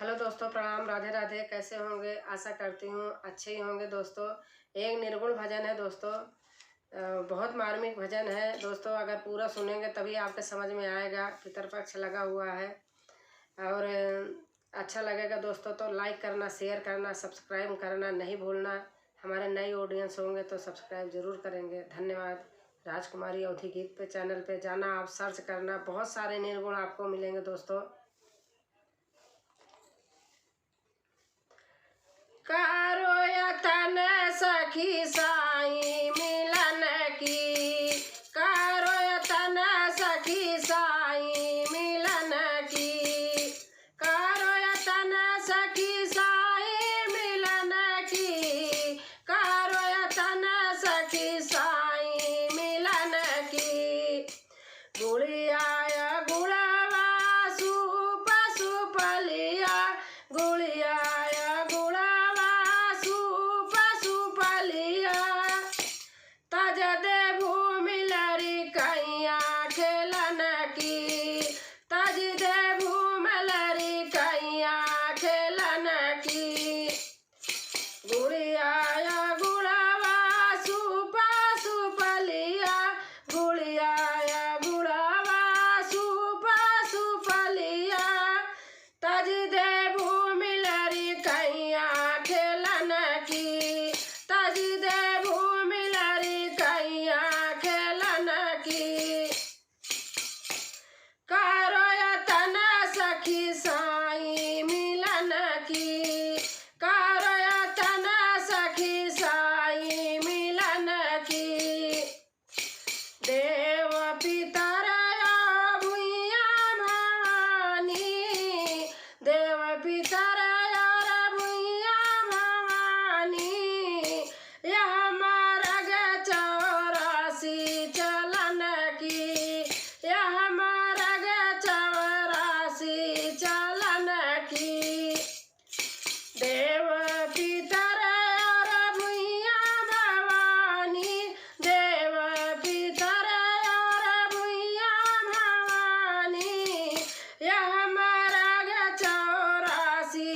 Hello दोस्तों, प्रणाम, राधे राधे। कैसे होंगे? आशा करती हूँ अच्छे ही होंगे दोस्तों। एक निर्गुण भजन है दोस्तों, बहुत मार्मिक भजन है दोस्तों। अगर पूरा सुनेंगे तभी आपके समझ में आएगा। पितरपक्ष लगा हुआ है और अच्छा लगेगा दोस्तों तो लाइक करना, शेयर करना, सब्सक्राइब करना नहीं भूलना। हमारे नए ऑडियंस होंगे तो सब्सक्राइब जरूर करेंगे। धन्यवाद। राजकुमारी अवधि गीत पे चैनल पे जाना, आप सर्च करना, बहुत सारे निर्गुण आपको मिलेंगे दोस्तों। कारो यतन सखी साई मिलन की, कारो यतन सखी साई मिलन की, कारो यतन सखी साई मिलन की, कारो यतन सखी साई मिलन की। गुड़िया गुड़वा सुप सुपलिया, गुड़िया तज दे भूमि लरी कैया खेलन की, तज दे भूमि लरी कैया खेलन की। गुड़िया गुड़वा सुपा सुपलिया, गुड़िया गुड़वा सुपा सुपलिया, तज दे भूमि लरी कैया खेलन की, तज दे भूमि लरी कैया खेलन की। कारो यतन सखी साई मिलन की, कारो यतन सखी साई मिलन की। देव पितर भुइया भवानी, देव पितर भुइया भवानी, यह मार्ग 84 चलन की, यह मार्ग 84 चलन की। देव पितर भुइया भवानी, देव पितर भुइया भवानी, यह मार्ग 84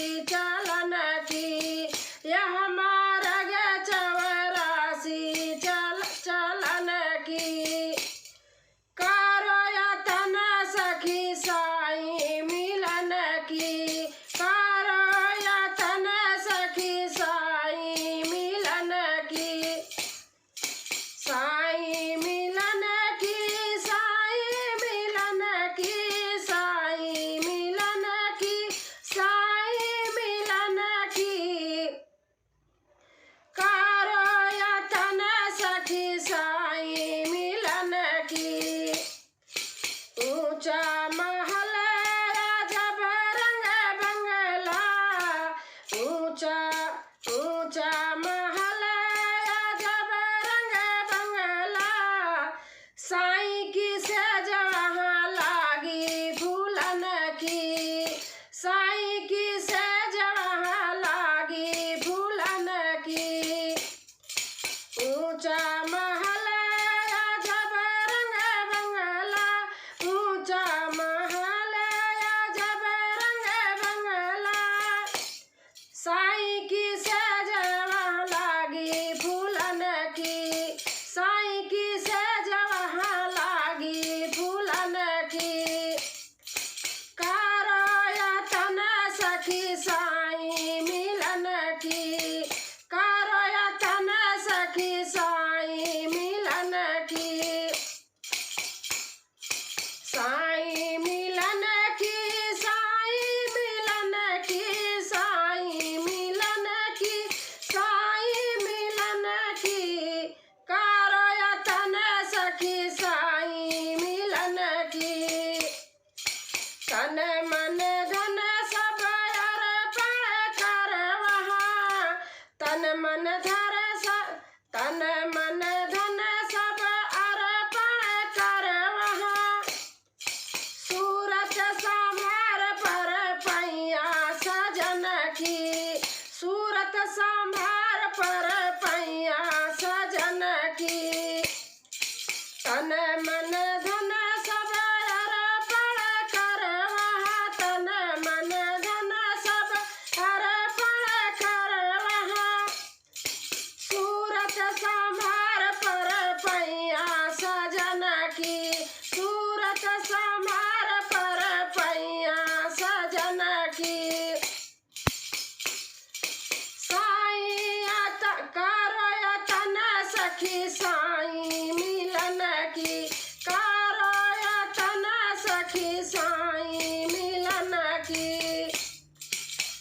सखी साईं मिलन की, करो यतन सखी साईं मिलन की।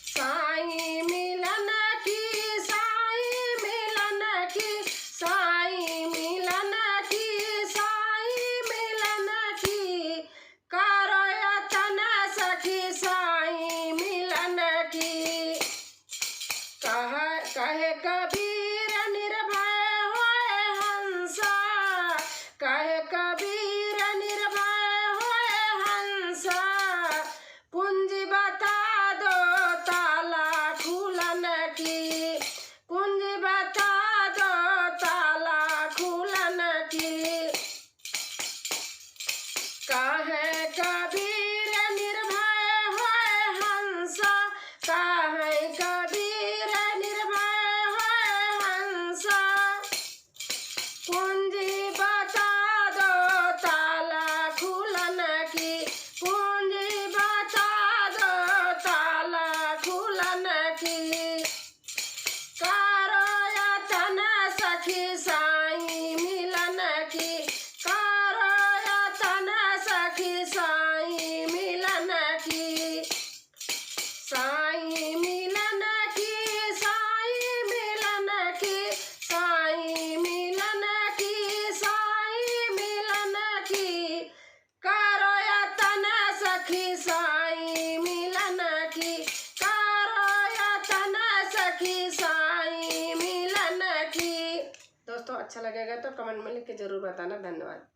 साईं मिलन की, साईं मिलन की, साईं मिलन की, साईं मिलन की, करो यतन सखी साईं मिलन की। कहे कबीर निर्भय होए हंसा, कहे कबीर निर्भय होए हंसा, कुंजी बता दो ताला खुलन की, कुंजी बता दो ताला खुलन की। कहे कबीर निर्भय होए हंसा, कहे कबीर निर्भय होए हंसा, कुंजी बता दो ताला खुलन की, कुंजी बता दो ताला खुलन की। करो यतन सखी साईं मिलन की, करो यतन सखी साईं मिलन की। साईं मिलन की, साईं मिलन की, साईं मिलन की, साईं मिलन की, करो यतन सखी साईं मिलन की, करो यतन सखी साईं मिलन की। दोस्तों अच्छा लगेगा तो कमेंट में लिख के जरूर बताना। धन्यवाद।